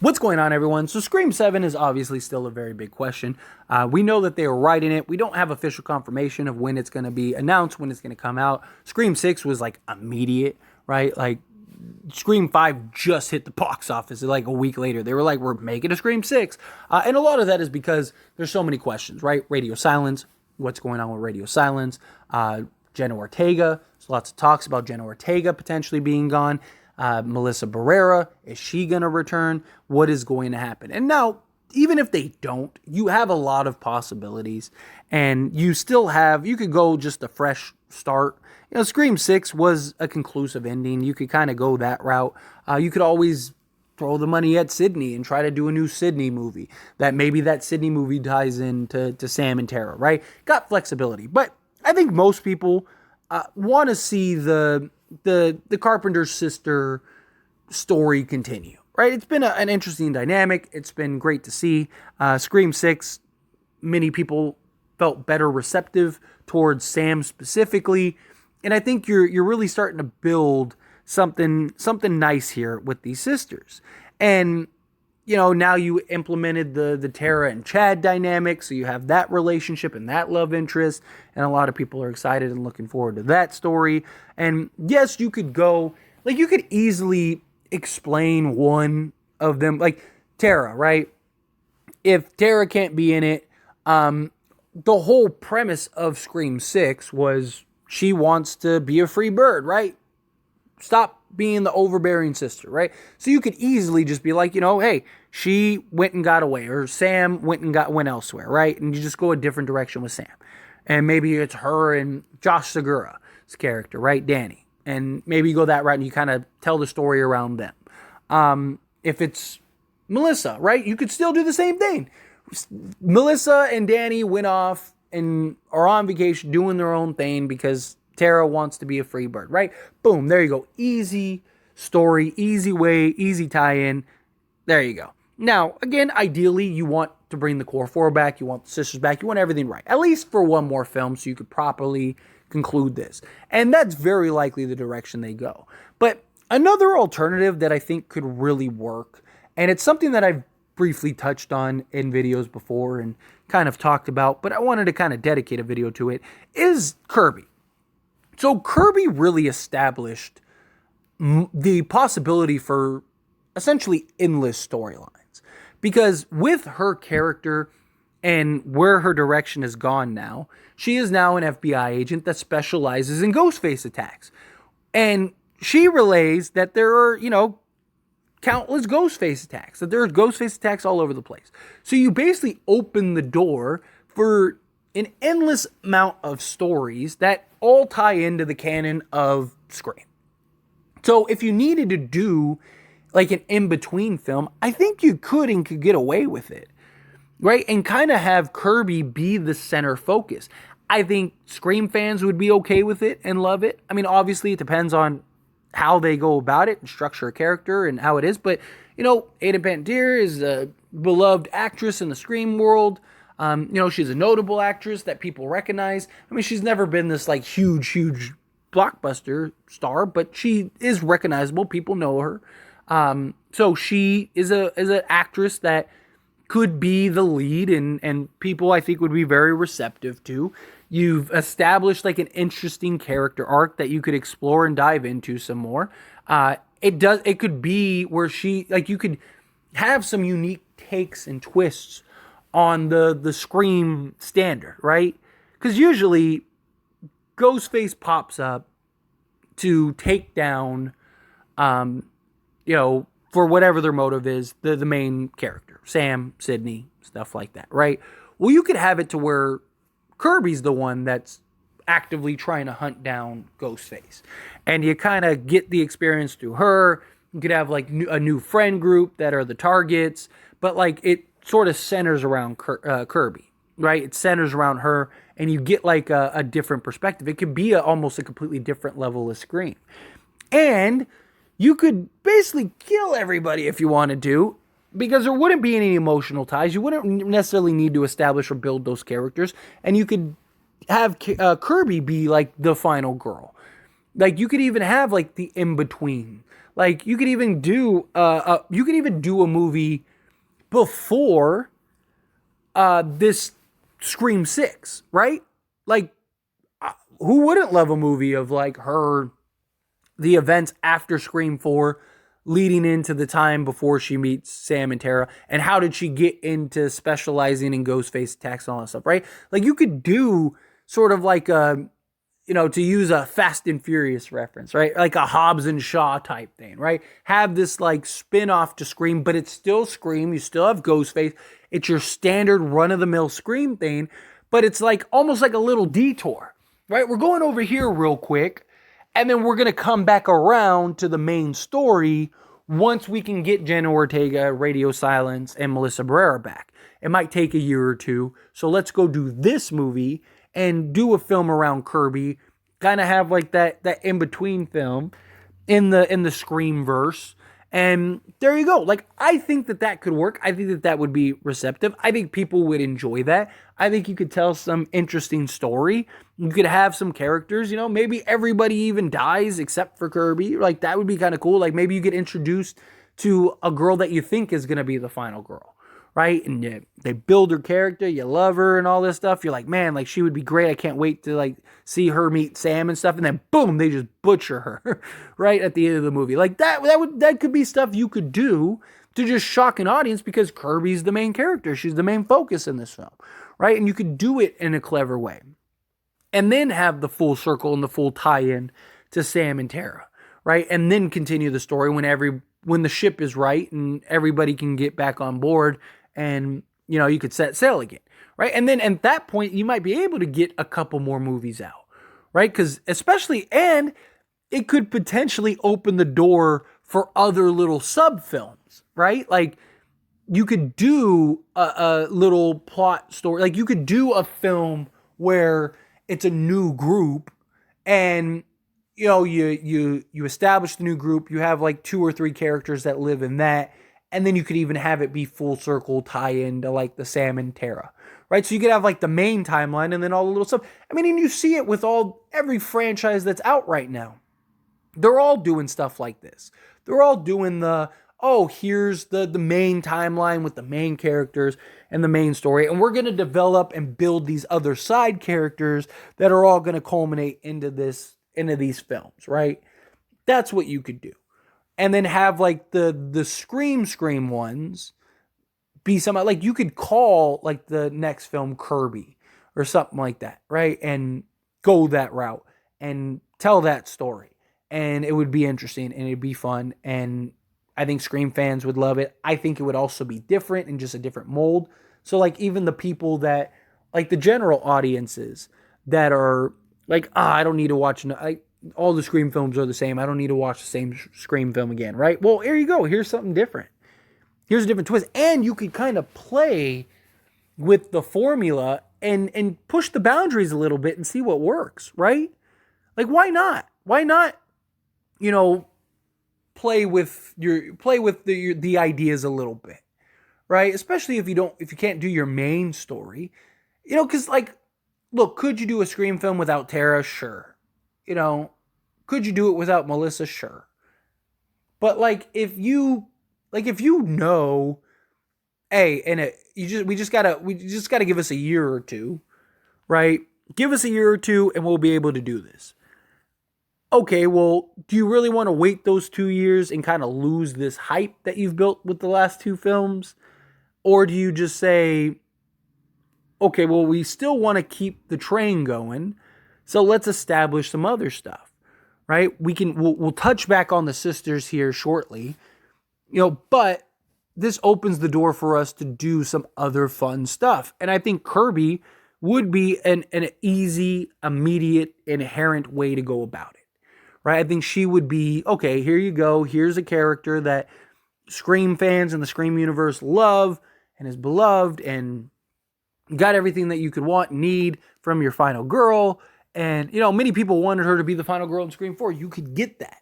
What's going on, everyone? So Scream 7 is obviously still a very big question. We know that they are writing it. We don't have official confirmation of when it's going to be announced, when it's going to come out. Scream 6 was like immediate, right? Like Scream 5 just hit the box office like a week later. They were like, we're making a Scream 6. And a lot of that is because there's so many questions, right? Radio silence. What's going on with radio silence? Jenna Ortega. There's lots of talks about Jenna Ortega potentially being gone. Melissa Barrera, is she going to return? What is going to happen? And now, even if they don't, you have a lot of possibilities, and you could go just a fresh start. You know, Scream 6 was a conclusive ending. You could kind of go that route. You could always throw the money at Sydney and try to do a new Sydney movie. Maybe that Sydney movie ties into Sam and Tara, right? Got flexibility. But I think most people want to see the Carpenter's sister story continue, right? It's been an interesting dynamic. It's been great to see. Scream 6, many people felt better receptive towards Sam specifically. And I think you're really starting to build something nice here with these sisters. And, you know, now you implemented the Tara and Chad dynamic, so you have that relationship and that love interest, and a lot of people are excited and looking forward to that story. And yes, you could easily explain one of them, like Tara, right? If Tara can't be in it, the whole premise of Scream 6 was she wants to be a free bird, right? Stop being the overbearing sister, right? So you could easily just be like, you know, hey, she went and got away, or Sam went elsewhere, right? And you just go a different direction with Sam. And maybe it's her and Josh Segura's character, right? Danny. And maybe you go that route and you kind of tell the story around them. If it's Melissa, right? You could still do the same thing. Melissa and Danny went off and are on vacation doing their own thing because Tara wants to be a free bird, right? Boom, there you go. Easy story, easy way, easy tie-in. There you go. Now, again, ideally, you want to bring the core four back. You want the sisters back. You want everything right. At least for one more film so you could properly conclude this. And that's very likely the direction they go. But another alternative that I think could really work, and it's something that I've briefly touched on in videos before and kind of talked about, but I wanted to kind of dedicate a video to it, is Kirby. So Kirby really established the possibility for essentially endless storylines, because with her character and where her direction has gone now, she is now an FBI agent that specializes in Ghostface attacks. And she relays that there are, you know, countless Ghostface attacks, that there are Ghostface attacks all over the place. So you basically open the door for an endless amount of stories that all tie into the canon of Scream. So if you needed to do like an in-between film, I think you could get away with it, right? And kind of have Kirby be the center focus. I think Scream fans would be okay with it and love it. I mean, obviously it depends on how they go about it and structure a character and how it is. But, you know, Aiden Panettiere is a beloved actress in the Scream world. You know, she's a notable actress that people recognize. I mean, she's never been this like huge blockbuster star, but she is recognizable. People know her. So she is an actress that could be the lead, and people I think would be very receptive to. You've established like an interesting character arc that you could explore and dive into some more. It could be where you could have some unique takes and twists on the Scream standard, right? Because usually Ghostface pops up to take down, you know, for whatever their motive is, the main character, Sam, Sydney, stuff like that, right? Well, you could have it to where Kirby's the one that's actively trying to hunt down Ghostface. And you kind of get the experience through her. You could have like a new friend group that are the targets, but like it sort of centers around Kirby, right? It centers around her, and you get like a different perspective. It could be almost a completely different level of Scream. And you could basically kill everybody if you wanted to, because there wouldn't be any emotional ties. You wouldn't necessarily need to establish or build those characters. And you could have Kirby be like the final girl. Like you could even have like the in between. Like you could even do a movie before this Scream 6, right? Like who wouldn't love a movie of like her the events after Scream 4 leading into the time before she meets Sam and Tara, and how did she get into specializing in Ghostface attacks and all that stuff, right? Like you could do sort of like a, to use a Fast and Furious reference, right? Like a Hobbs and Shaw type thing, right? Have this like spin off to Scream, but it's still Scream. You still have Ghostface. It's your standard run of the mill Scream thing, but it's like almost like a little detour, right? We're going over here real quick, and then we're going to come back around to the main story once we can get Jenna Ortega, Radio Silence, and Melissa Barrera back. It might take a year or two. So let's go do this movie and do a film around Kirby. Kind of have like that in-between film in the Scream verse. And there you go. Like, I think that could work. I think that would be receptive. I think people would enjoy that. I think you could tell some interesting story. You could have some characters, maybe everybody even dies except for Kirby. Like, that would be kind of cool. Like, maybe you get introduced to a girl that you think is going to be the final girl, right? And they build her character, you love her and all this stuff. You're like, man, like, she would be great. I can't wait to, like, see her meet Sam and stuff. And then, boom, they just butcher her right at the end of the movie. Like, that could be stuff you could do to just shock an audience because Kirby's the main character. She's the main focus in this film, right? And you could do it in a clever way. And then have the full circle and the full tie-in to Sam and Tara, right? And then continue the story when the ship is right and everybody can get back on board and, you could set sail again, right? And then at that point, you might be able to get a couple more movies out, right? Because and it could potentially open the door for other little sub-films, right? Like, you could do a little plot story. Like, you could do a film where it's a new group and, you establish the new group. You have like 2 or 3 characters that live in that. And then you could even have it be full circle tie into like the Sam and Tara, right? So you could have like the main timeline and then all the little stuff. I mean, and you see it with every franchise that's out right now. They're all doing stuff like this. They're all doing here's the main timeline with the main characters and the main story. And we're going to develop and build these other side characters that are all going to culminate into these films, right? That's what you could do. And then have like the Scream ones be something like you could call like the next film Kirby or something like that, right? And go that route and tell that story. And it would be interesting and it'd be fun. And I think Scream fans would love it. I think it would also be different in just a different mold. So like even the people that, like the general audiences that are like, I don't need to watch, all the Scream films are the same. I don't need to watch the same Scream film again, right? Well, here you go. Here's something different. Here's a different twist. And you could kind of play with the formula and push the boundaries a little bit and see what works, right? Like, why not? Why not, play with the ideas a little bit, right? Especially if you can't do your main story, because like, look, could you do a Scream film without Tara? Sure. Could you do it without Melissa? Sure. But like, if you know, hey, and we just gotta give us a year or two, right? Give us a year or two and we'll be able to do this. Okay, well, do you really want to wait those 2 years and kind of lose this hype that you've built with the last 2 films? Or do you just say, okay, well, we still want to keep the train going, so let's establish some other stuff, right? We'll touch back on the sisters here shortly, but this opens the door for us to do some other fun stuff. And I think Kirby would be an easy, immediate, inherent way to go about it. Right? I think she would be, okay, here you go. Here's a character that Scream fans and the Scream universe love and is beloved and got everything that you could want and need from your final girl. And, many people wanted her to be the final girl in Scream 4. You could get that,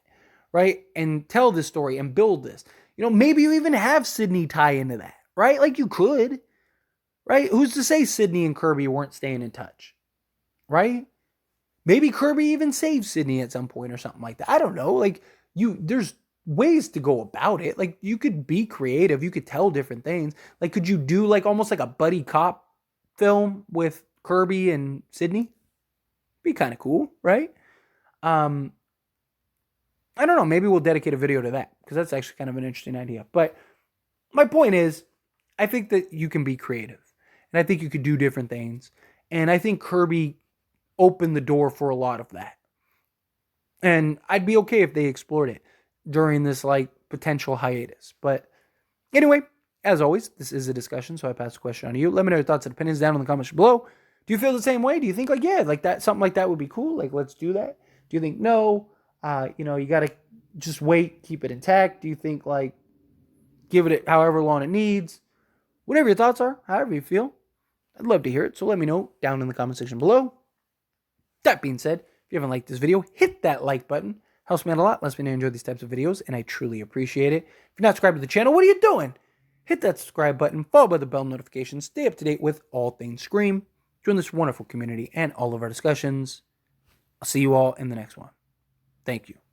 right? And tell this story and build this. Maybe you even have Sydney tie into that, right? Like you could, right? Who's to say Sydney and Kirby weren't staying in touch, right? Maybe Kirby even saves Sydney at some point or something like that. I don't know. Like, there's ways to go about it. Like, you could be creative. You could tell different things. Like, could you do like almost like a buddy cop film with Kirby and Sydney? Be kind of cool, right? Um, I don't know. Maybe we'll dedicate a video to that because that's actually kind of an interesting idea. But my point is, I think that you can be creative, and I think you could do different things. And I think Kirby opened the door for a lot of that. And I'd be okay if they explored it during this like potential hiatus. But anyway, as always, this is a discussion, so I pass the question on to you. Let me know your thoughts and opinions down in the comments below. Do you feel the same way? Do you think like, yeah, like that, something like that would be cool? Like, let's do that. Do you think no? You got to just wait, keep it intact. Do you think like give it however long it needs? Whatever your thoughts are, however you feel, I'd love to hear it. So let me know down in the comment section below. That being said, if you haven't liked this video, hit that like button. Helps me out a lot. Lets me know you enjoy these types of videos, and I truly appreciate it. If you're not subscribed to the channel, what are you doing? Hit that subscribe button, followed by the bell notification. Stay up to date with all things Scream. Join this wonderful community and all of our discussions. I'll see you all in the next one. Thank you.